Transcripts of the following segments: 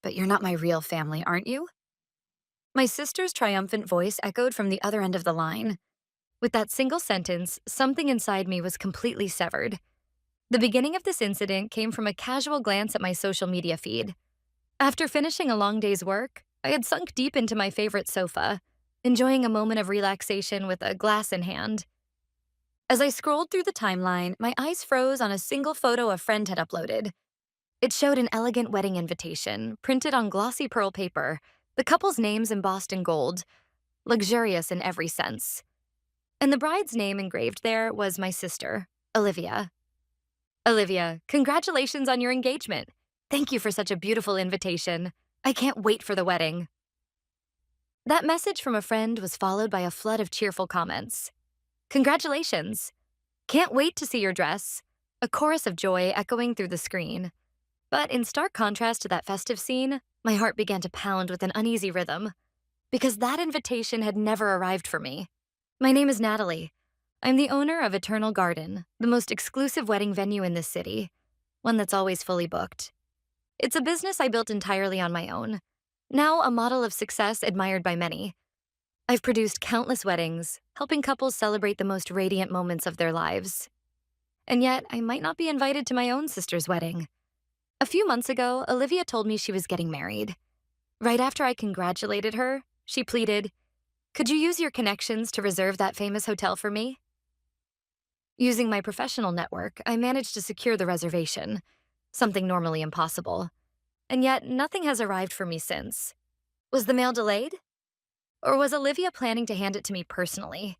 But you're not my real family, aren't you? My sister's triumphant voice echoed from the other end of the line. With that single sentence, something inside me was completely severed. The beginning of this incident came from a casual glance at my social media feed. After finishing a long day's work, I had sunk deep into my favorite sofa, enjoying a moment of relaxation with a glass in hand. As I scrolled through the timeline, my eyes froze on a single photo a friend had uploaded. It showed an elegant wedding invitation, printed on glossy pearl paper, the couple's names embossed in gold, luxurious in every sense. And the bride's name engraved there was my sister, Olivia. Olivia, congratulations on your engagement. Thank you for such a beautiful invitation. I can't wait for the wedding. That message from a friend was followed by a flood of cheerful comments. Congratulations. Can't wait to see your dress. A chorus of joy echoing through the screen. But in stark contrast to that festive scene, my heart began to pound with an uneasy rhythm, because that invitation had never arrived for me. My name is Natalie. I'm the owner of Eternal Garden, the most exclusive wedding venue in this city, one that's always fully booked. It's a business I built entirely on my own, now a model of success admired by many. I've produced countless weddings, helping couples celebrate the most radiant moments of their lives. And yet, I might not be invited to my own sister's wedding. A few months ago, Olivia told me she was getting married. Right after I congratulated her, she pleaded, "Could you use your connections to reserve that famous hotel for me?" Using my professional network, I managed to secure the reservation, something normally impossible. And yet, nothing has arrived for me since. Was the mail delayed? Or was Olivia planning to hand it to me personally?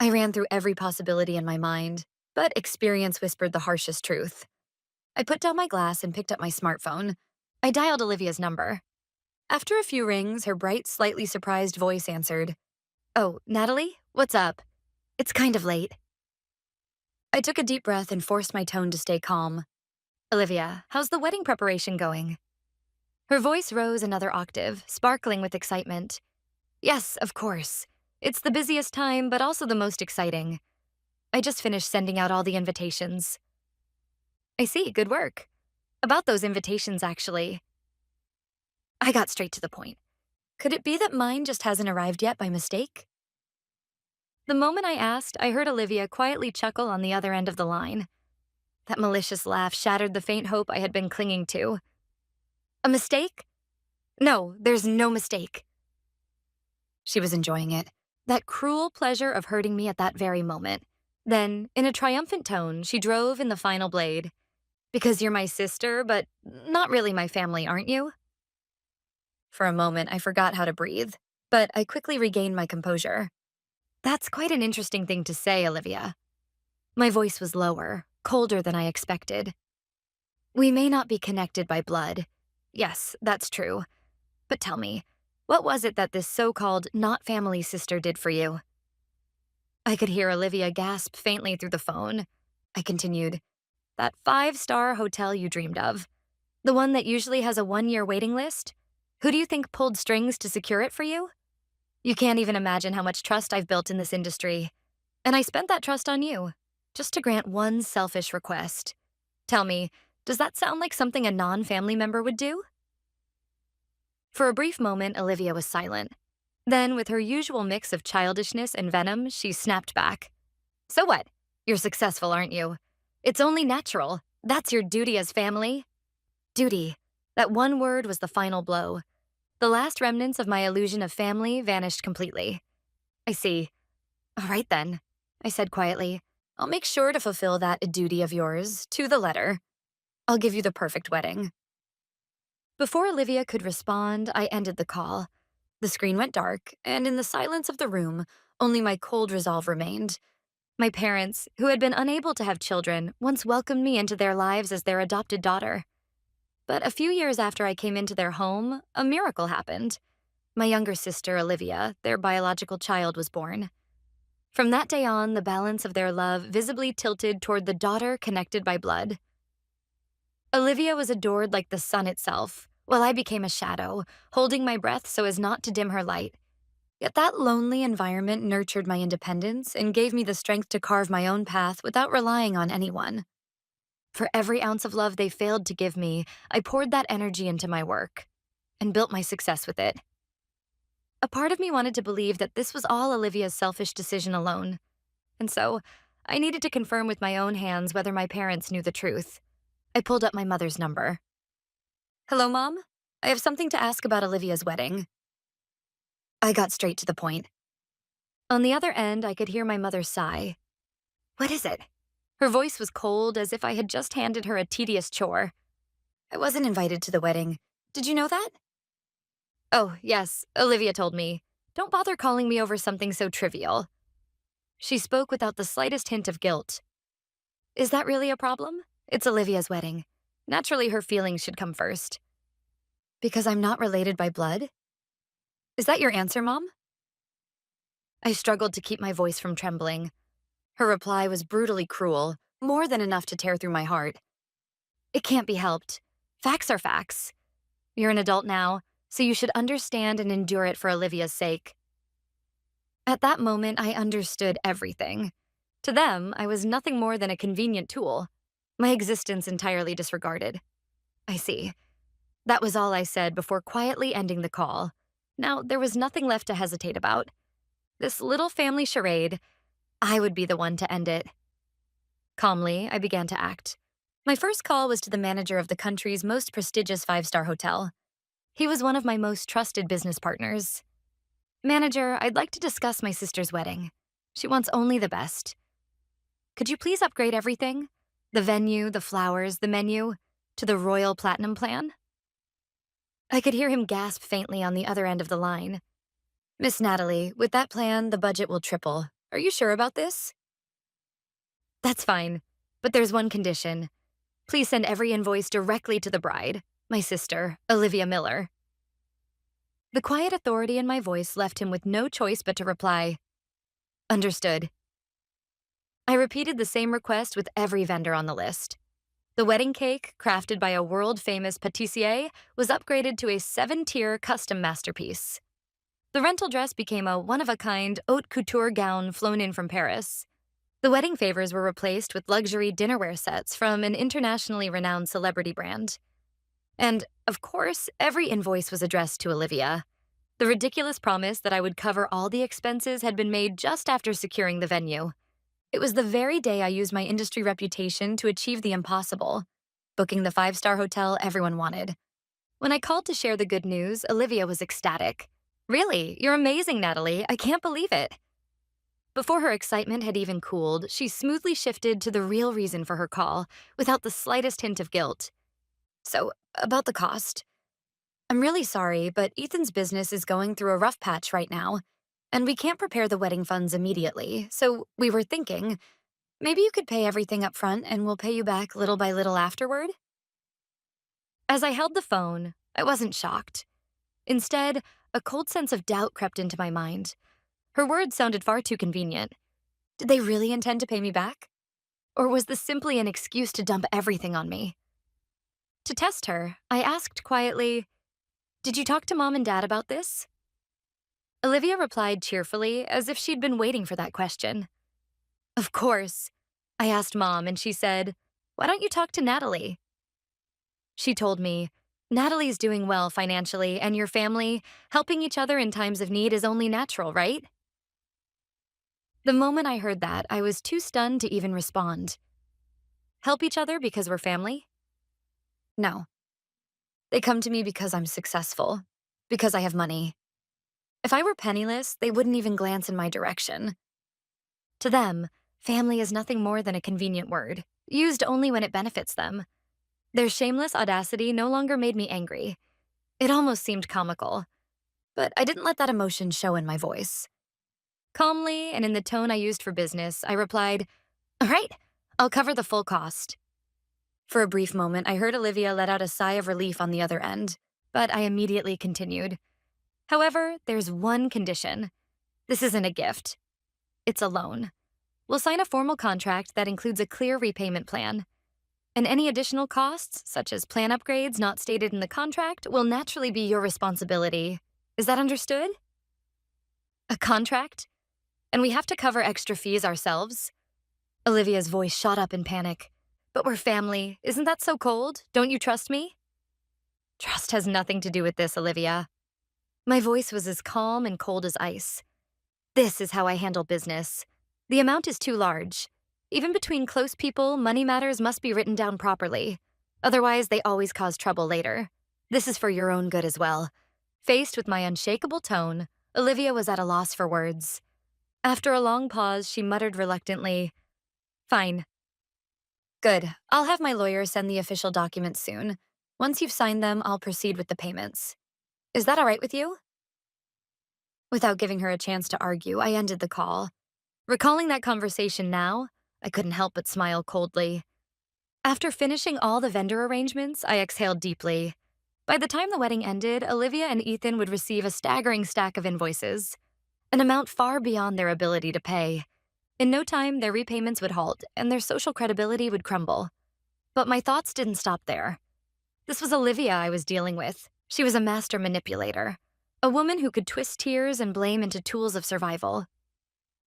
I ran through every possibility in my mind, but experience whispered the harshest truth. I put down my glass and picked up my smartphone. I dialed Olivia's number. After a few rings, her bright, slightly surprised voice answered. "Oh, Natalie? What's up? It's kind of late." I took a deep breath and forced my tone to stay calm. "Olivia, how's the wedding preparation going?" Her voice rose another octave, sparkling with excitement. "Yes, of course. It's the busiest time, but also the most exciting. I just finished sending out all the invitations." "I see, good work. About those invitations, actually." I got straight to the point. "Could it be that mine just hasn't arrived yet by mistake?" The moment I asked, I heard Olivia quietly chuckle on the other end of the line. That malicious laugh shattered the faint hope I had been clinging to. "A mistake? No, there's no mistake." She was enjoying it, that cruel pleasure of hurting me at that very moment. Then, in a triumphant tone, she drove in the final blade. "Because you're my sister, but not really my family, aren't you?" For a moment, I forgot how to breathe, but I quickly regained my composure. "That's quite an interesting thing to say, Olivia." My voice was lower, colder than I expected. "We may not be connected by blood. Yes, that's true. But tell me, what was it that this so-called not family sister did for you?" I could hear Olivia gasp faintly through the phone. I continued, "That five-star hotel you dreamed of. The one that usually has a 1-year waiting list? Who do you think pulled strings to secure it for you? You can't even imagine how much trust I've built in this industry. And I spent that trust on you, just to grant one selfish request. Tell me, does that sound like something a non-family member would do?" For a brief moment, Olivia was silent. Then, with her usual mix of childishness and venom, she snapped back. "So what? You're successful, aren't you? It's only natural. That's your duty as family." Duty. That one word was the final blow. The last remnants of my illusion of family vanished completely. "I see. All right then," I said quietly. "I'll make sure to fulfill that duty of yours, to the letter. I'll give you the perfect wedding." Before Olivia could respond, I ended the call. The screen went dark, and in the silence of the room, only my cold resolve remained. My parents, who had been unable to have children, once welcomed me into their lives as their adopted daughter. But a few years after I came into their home, a miracle happened. My younger sister, Olivia, their biological child, was born. From that day on, the balance of their love visibly tilted toward the daughter connected by blood. Olivia was adored like the sun itself, while I became a shadow, holding my breath so as not to dim her light. Yet that lonely environment nurtured my independence and gave me the strength to carve my own path without relying on anyone. For every ounce of love they failed to give me, I poured that energy into my work and built my success with it. A part of me wanted to believe that this was all Olivia's selfish decision alone, and so I needed to confirm with my own hands whether my parents knew the truth. I pulled up my mother's number. "Hello, Mom? I have something to ask about Olivia's wedding." I got straight to the point. On the other end, I could hear my mother sigh. "What is it?" Her voice was cold, as if I had just handed her a tedious chore. "I wasn't invited to the wedding. Did you know that?" "Oh, yes, Olivia told me. Don't bother calling me over something so trivial." She spoke without the slightest hint of guilt. "Is that really a problem? It's Olivia's wedding. Naturally, her feelings should come first." "Because I'm not related by blood? Is that your answer, Mom?" I struggled to keep my voice from trembling. Her reply was brutally cruel, more than enough to tear through my heart. "It can't be helped. Facts are facts. You're an adult now, so you should understand and endure it for Olivia's sake." At that moment, I understood everything. To them, I was nothing more than a convenient tool, my existence entirely disregarded. "I see." That was all I said before quietly ending the call. Now, there was nothing left to hesitate about. This little family charade, I would be the one to end it. Calmly, I began to act. My first call was to the manager of the country's most prestigious five-star hotel. He was one of my most trusted business partners. "Manager, I'd like to discuss my sister's wedding. She wants only the best. Could you please upgrade everything? The venue, the flowers, the menu, to the Royal Platinum plan?" I could hear him gasp faintly on the other end of the line. "Miss Natalie, with that plan, the budget will triple. Are you sure about this?" "That's fine, but there's one condition. Please send every invoice directly to the bride, my sister, Olivia Miller." The quiet authority in my voice left him with no choice but to reply, "Understood." I repeated the same request with every vendor on the list. The wedding cake, crafted by a world-famous pâtissier, was upgraded to a 7-tier custom masterpiece. The rental dress became a one-of-a-kind haute couture gown flown in from Paris. The wedding favors were replaced with luxury dinnerware sets from an internationally renowned celebrity brand. And, of course, every invoice was addressed to Olivia. The ridiculous promise that I would cover all the expenses had been made just after securing the venue. It was the very day I used my industry reputation to achieve the impossible, booking the 5-star hotel everyone wanted. When I called to share the good news, Olivia was ecstatic. "Really? You're amazing, Natalie. I can't believe it." Before her excitement had even cooled, she smoothly shifted to the real reason for her call, without the slightest hint of guilt. "So, about the cost. I'm really sorry, but Ethan's business is going through a rough patch right now, and we can't prepare the wedding funds immediately, so we were thinking, maybe you could pay everything up front and we'll pay you back little by little afterward." As I held the phone, I wasn't shocked. Instead, a cold sense of doubt crept into my mind. Her words sounded far too convenient. Did they really intend to pay me back? Or was this simply an excuse to dump everything on me? To test her, I asked quietly, "Did you talk to Mom and Dad about this?" Olivia replied cheerfully, as if she'd been waiting for that question. "Of course." I asked Mom, and she said, "Why don't you talk to Natalie?" She told me, "Natalie's doing well financially, and your family, helping each other in times of need is only natural, right?" The moment I heard that, I was too stunned to even respond. Help each other because we're family? No. They come to me because I'm successful, because I have money. If I were penniless, they wouldn't even glance in my direction. To them, family is nothing more than a convenient word, used only when it benefits them. Their shameless audacity no longer made me angry. It almost seemed comical. But I didn't let that emotion show in my voice. Calmly, and in the tone I used for business, I replied, "All right, I'll cover the full cost." For a brief moment, I heard Olivia let out a sigh of relief on the other end, but I immediately continued. "However, there's one condition. This isn't a gift. It's a loan. We'll sign a formal contract that includes a clear repayment plan. And any additional costs, such as plan upgrades not stated in the contract, will naturally be your responsibility. Is that understood?" "A contract? And we have to cover extra fees ourselves?" Olivia's voice shot up in panic. But we're family. Isn't that so cold? Don't you trust me? Trust has nothing to do with this, Olivia. My voice was as calm and cold as ice. This is how I handle business. The amount is too large. Even between close people, money matters must be written down properly. Otherwise, they always cause trouble later. This is for your own good as well. Faced with my unshakable tone, Olivia was at a loss for words. After a long pause, she muttered reluctantly, "Fine. Good. I'll have my lawyer send the official documents soon. Once you've signed them, I'll proceed with the payments. Is that all right with you?" Without giving her a chance to argue, I ended the call. Recalling that conversation now, I couldn't help but smile coldly. After finishing all the vendor arrangements, I exhaled deeply. By the time the wedding ended, Olivia and Ethan would receive a staggering stack of invoices, an amount far beyond their ability to pay. In no time, their repayments would halt, and their social credibility would crumble. But my thoughts didn't stop there. This was Olivia I was dealing with. She was a master manipulator, a woman who could twist tears and blame into tools of survival.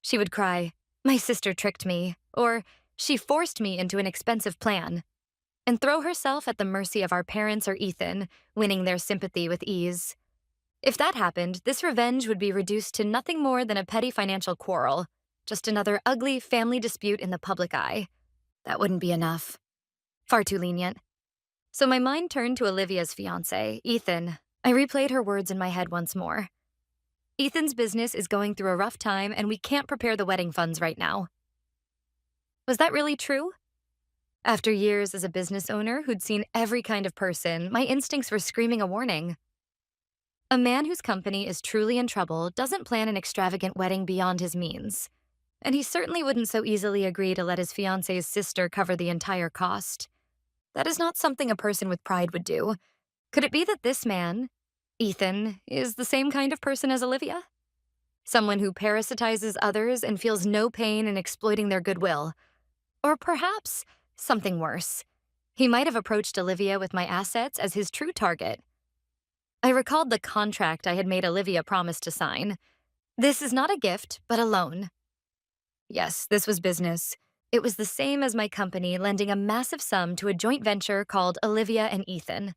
She would cry, "My sister tricked me," or "She forced me into an expensive plan," and throw herself at the mercy of our parents or Ethan, winning their sympathy with ease. If that happened, this revenge would be reduced to nothing more than a petty financial quarrel, just another ugly family dispute in the public eye. That wouldn't be enough. Far too lenient. So my mind turned to Olivia's fiancé, Ethan. I replayed her words in my head once more. Ethan's business is going through a rough time, and we can't prepare the wedding funds right now. Was that really true? After years as a business owner who'd seen every kind of person, my instincts were screaming a warning. A man whose company is truly in trouble doesn't plan an extravagant wedding beyond his means. And he certainly wouldn't so easily agree to let his fiancé's sister cover the entire cost. That is not something a person with pride would do. Could it be that this man, Ethan, is the same kind of person as Olivia? Someone who parasitizes others and feels no pain in exploiting their goodwill. Or perhaps something worse. He might have approached Olivia with my assets as his true target. I recalled the contract I had made Olivia promise to sign. This is not a gift, but a loan. Yes, this was business. It was the same as my company lending a massive sum to a joint venture called Olivia and Ethan.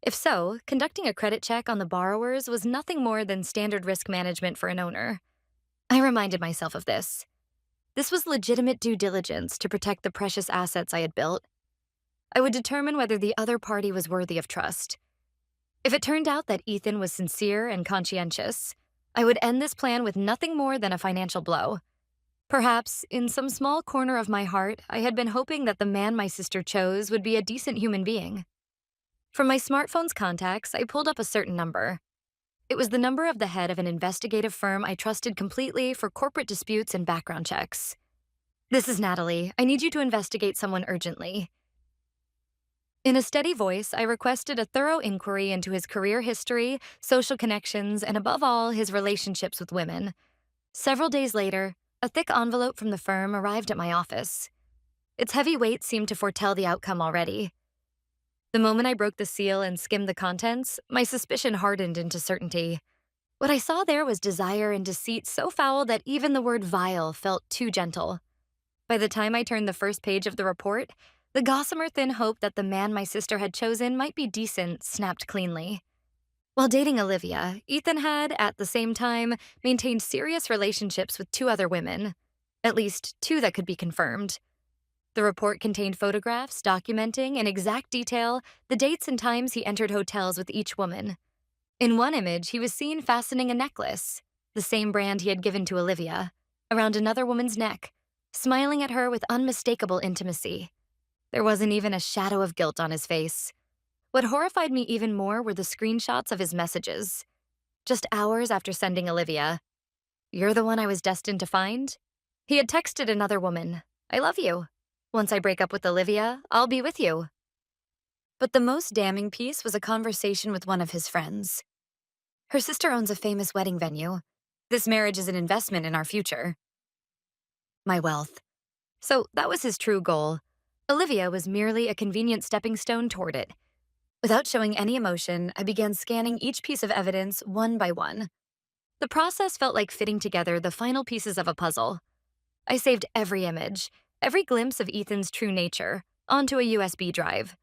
If so, conducting a credit check on the borrowers was nothing more than standard risk management for an owner. I reminded myself of this. This was legitimate due diligence to protect the precious assets I had built. I would determine whether the other party was worthy of trust. If it turned out that Ethan was sincere and conscientious, I would end this plan with nothing more than a financial blow. Perhaps, in some small corner of my heart, I had been hoping that the man my sister chose would be a decent human being. From my smartphone's contacts, I pulled up a certain number. It was the number of the head of an investigative firm I trusted completely for corporate disputes and background checks. "This is Natalie. I need you to investigate someone urgently." In a steady voice, I requested a thorough inquiry into his career history, social connections, and above all, his relationships with women. Several days later, a thick envelope from the firm arrived at my office. Its heavy weight seemed to foretell the outcome already. The moment I broke the seal and skimmed the contents, my suspicion hardened into certainty. What I saw there was desire and deceit so foul that even the word vile felt too gentle. By the time I turned the first page of the report, the gossamer thin hope that the man my sister had chosen might be decent snapped cleanly. While dating Olivia, Ethan had, at the same time, maintained serious relationships with two other women. At least two that could be confirmed. The report contained photographs documenting in exact detail the dates and times he entered hotels with each woman. In one image, he was seen fastening a necklace, the same brand he had given to Olivia, around another woman's neck, smiling at her with unmistakable intimacy. There wasn't even a shadow of guilt on his face. What horrified me even more were the screenshots of his messages. Just hours after sending Olivia, "You're the one I was destined to find?" He had texted another woman, "I love you. Once I break up with Olivia, I'll be with you." But the most damning piece was a conversation with one of his friends. "Her sister owns a famous wedding venue. This marriage is an investment in our future." My wealth. So that was his true goal. Olivia was merely a convenient stepping stone toward it. Without showing any emotion, I began scanning each piece of evidence one by one. The process felt like fitting together the final pieces of a puzzle. I saved every image, every glimpse of Ethan's true nature, onto a USB drive.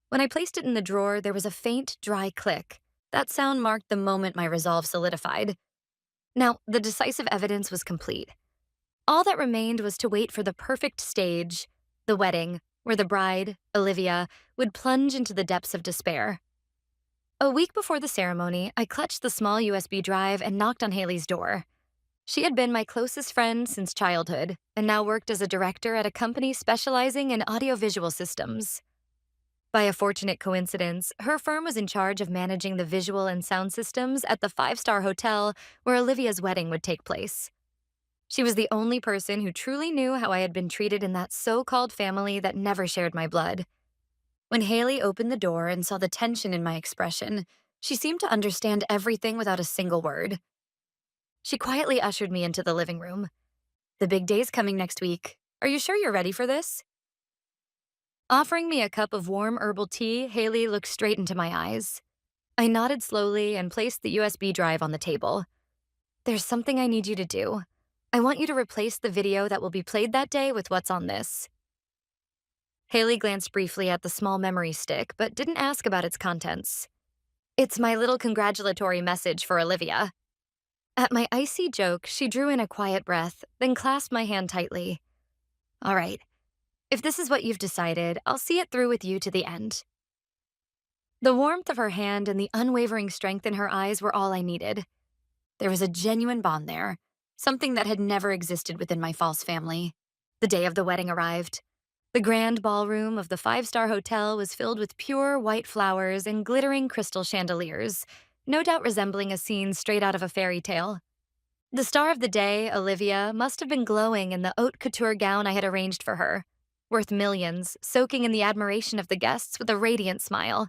When I placed it in the drawer, there was a faint, dry click. That sound marked the moment my resolve solidified. Now, the decisive evidence was complete. All that remained was to wait for the perfect stage, the wedding, where the bride, Olivia, would plunge into the depths of despair. A week before the ceremony, I clutched the small USB drive and knocked on Haley's door. She had been my closest friend since childhood and now worked as a director at a company specializing in audiovisual systems. By a fortunate coincidence, her firm was in charge of managing the visual and sound systems at the five-star hotel where Olivia's wedding would take place. She was the only person who truly knew how I had been treated in that so-called family that never shared my blood. When Haley opened the door and saw the tension in my expression, she seemed to understand everything without a single word. She quietly ushered me into the living room. "The big day's coming next week. Are you sure you're ready for this?" Offering me a cup of warm herbal tea, Haley looked straight into my eyes. I nodded slowly and placed the USB drive on the table. "There's something I need you to do. I want you to replace the video that will be played that day with what's on this." Haley glanced briefly at the small memory stick, but didn't ask about its contents. "It's my little congratulatory message for Olivia." At my icy joke, she drew in a quiet breath, then clasped my hand tightly. "All right. If this is what you've decided, I'll see it through with you to the end." The warmth of her hand and the unwavering strength in her eyes were all I needed. There was a genuine bond there, something that had never existed within my false family. The day of the wedding arrived. The grand ballroom of the five-star hotel was filled with pure white flowers and glittering crystal chandeliers, no doubt resembling a scene straight out of a fairy tale. The star of the day, Olivia, must have been glowing in the haute couture gown I had arranged for her, worth millions, soaking in the admiration of the guests with a radiant smile.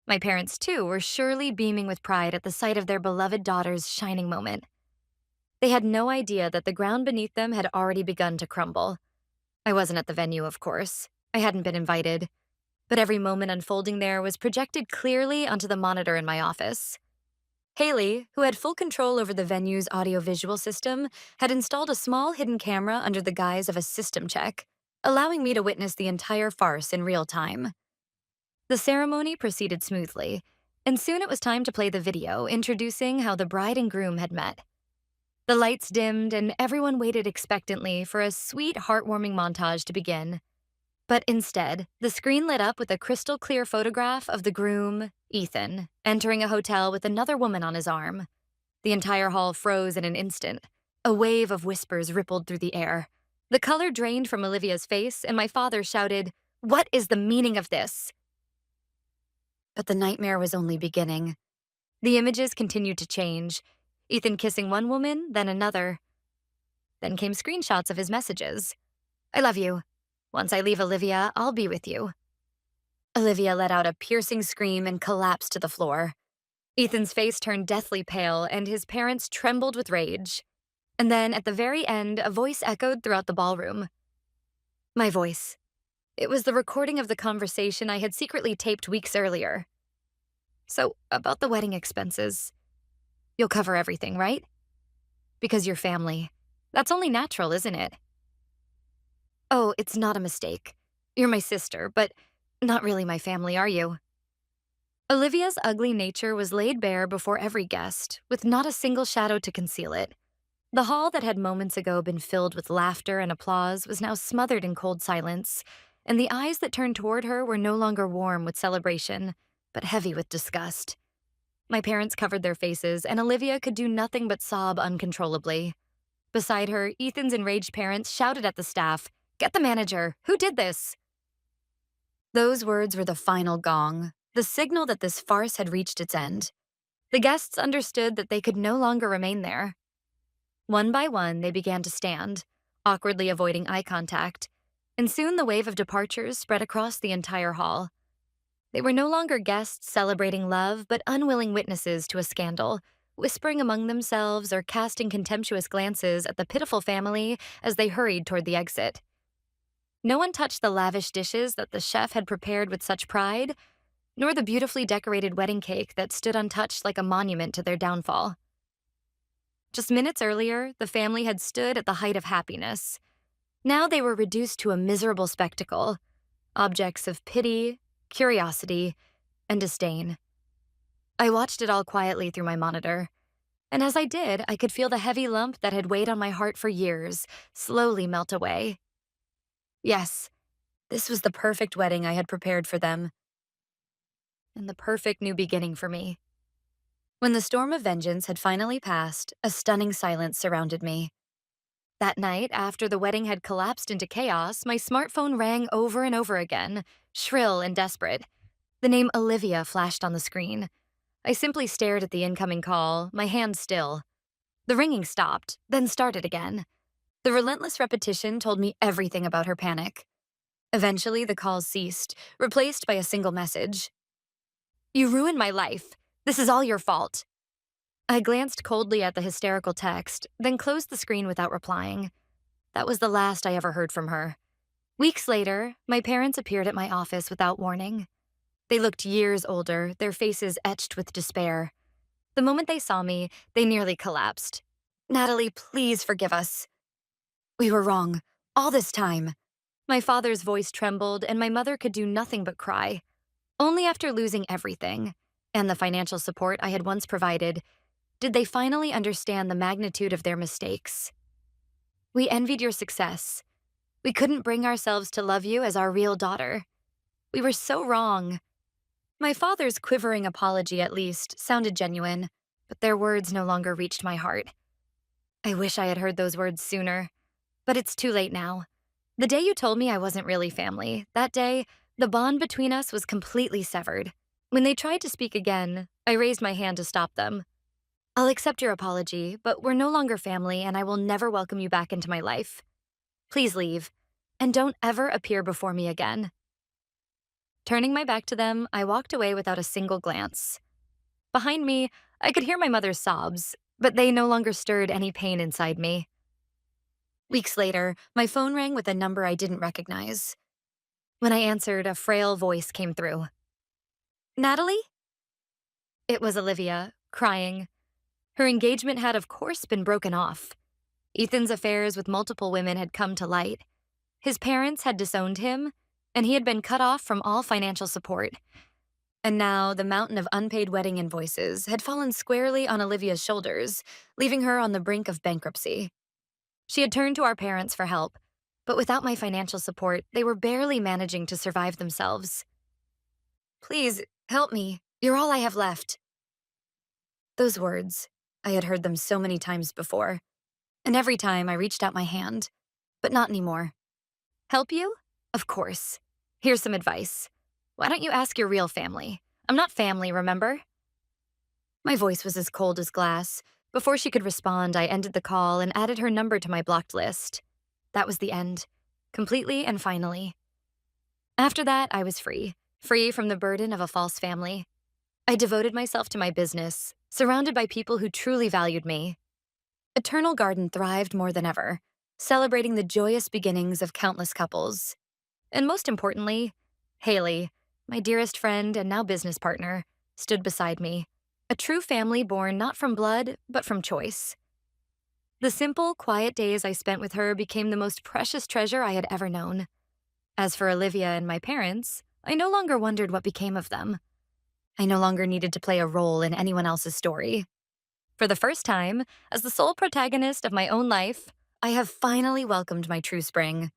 My parents, too, were surely beaming with pride at the sight of their beloved daughter's shining moment. They had no idea that the ground beneath them had already begun to crumble. I wasn't at the venue, of course. I hadn't been invited. But every moment unfolding there was projected clearly onto the monitor in my office. Haley, who had full control over the venue's audiovisual system, had installed a small hidden camera under the guise of a system check, allowing me to witness the entire farce in real time. The ceremony proceeded smoothly, and soon it was time to play the video introducing how the bride and groom had met. The lights dimmed, and everyone waited expectantly for a sweet, heartwarming montage to begin. But instead, the screen lit up with a crystal-clear photograph of the groom, Ethan, entering a hotel with another woman on his arm. The entire hall froze in an instant. A wave of whispers rippled through the air. The color drained from Olivia's face, and my father shouted, "What is the meaning of this?" But the nightmare was only beginning. The images continued to change. Ethan kissing one woman, then another. Then came screenshots of his messages. "I love you. Once I leave Olivia, I'll be with you." Olivia let out a piercing scream and collapsed to the floor. Ethan's face turned deathly pale, and his parents trembled with rage. And then, at the very end, a voice echoed throughout the ballroom. My voice. It was the recording of the conversation I had secretly taped weeks earlier. "So, about the wedding expenses. You'll cover everything, right? Because you're family. That's only natural, isn't it?" "Oh, it's not a mistake. You're my sister, but not really my family, are you?" Olivia's ugly nature was laid bare before every guest, with not a single shadow to conceal it. The hall that had moments ago been filled with laughter and applause was now smothered in cold silence, and the eyes that turned toward her were no longer warm with celebration, but heavy with disgust. My parents covered their faces, and Olivia could do nothing but sob uncontrollably. Beside her, Ethan's enraged parents shouted at the staff, "Get the manager! Who did this?" Those words were the final gong, the signal that this farce had reached its end. The guests understood that they could no longer remain there. One by one, they began to stand, awkwardly avoiding eye contact, and soon the wave of departures spread across the entire hall. They were no longer guests celebrating love, but unwilling witnesses to a scandal, whispering among themselves or casting contemptuous glances at the pitiful family as they hurried toward the exit. No one touched the lavish dishes that the chef had prepared with such pride, nor the beautifully decorated wedding cake that stood untouched like a monument to their downfall. Just minutes earlier, the family had stood at the height of happiness. Now they were reduced to a miserable spectacle, objects of pity, curiosity, and disdain. I watched it all quietly through my monitor, and as I did, I could feel the heavy lump that had weighed on my heart for years slowly melt away. Yes, this was the perfect wedding I had prepared for them, and the perfect new beginning for me. When the storm of vengeance had finally passed, a stunning silence surrounded me. That night, after the wedding had collapsed into chaos, my smartphone rang over and over again, shrill and desperate. The name Olivia flashed on the screen. I simply stared at the incoming call, my hand still. The ringing stopped, then started again. The relentless repetition told me everything about her panic. Eventually, the calls ceased, replaced by a single message. "You ruined my life. This is all your fault." I glanced coldly at the hysterical text, then closed the screen without replying. That was the last I ever heard from her. Weeks later, my parents appeared at my office without warning. They looked years older, their faces etched with despair. The moment they saw me, they nearly collapsed. "Natalie, please forgive us. We were wrong. All this time." My father's voice trembled, and my mother could do nothing but cry. Only after losing everything, and the financial support I had once provided, did they finally understand the magnitude of their mistakes. "We envied your success. We couldn't bring ourselves to love you as our real daughter. We were so wrong." My father's quivering apology, at least, sounded genuine, but their words no longer reached my heart. I wish I had heard those words sooner, but it's too late now. The day you told me I wasn't really family, that day, the bond between us was completely severed. When they tried to speak again, I raised my hand to stop them. "I'll accept your apology, but we're no longer family and I will never welcome you back into my life. Please leave, and don't ever appear before me again." Turning my back to them, I walked away without a single glance. Behind me, I could hear my mother's sobs, but they no longer stirred any pain inside me. Weeks later, my phone rang with a number I didn't recognize. When I answered, a frail voice came through. "Natalie?" It was Olivia, crying. Her engagement had, of course, been broken off. Ethan's affairs with multiple women had come to light. His parents had disowned him, and he had been cut off from all financial support. And now the mountain of unpaid wedding invoices had fallen squarely on Olivia's shoulders, leaving her on the brink of bankruptcy. She had turned to our parents for help, but without my financial support, they were barely managing to survive themselves. "Please, help me. You're all I have left." Those words, I had heard them so many times before, and every time I reached out my hand, but not anymore. "Help you? Of course. Here's some advice. Why don't you ask your real family? I'm not family, remember?" My voice was as cold as glass. Before she could respond, I ended the call and added her number to my blocked list. That was the end, completely and finally. After that, I was free from the burden of a false family. I devoted myself to my business, surrounded by people who truly valued me. Eternal Garden thrived more than ever, celebrating the joyous beginnings of countless couples. And most importantly, Haley, my dearest friend and now business partner, stood beside me, a true family born not from blood, but from choice. The simple, quiet days I spent with her became the most precious treasure I had ever known. As for Olivia and my parents, I no longer wondered what became of them. I no longer needed to play a role in anyone else's story. For the first time, as the sole protagonist of my own life, I have finally welcomed my true spring.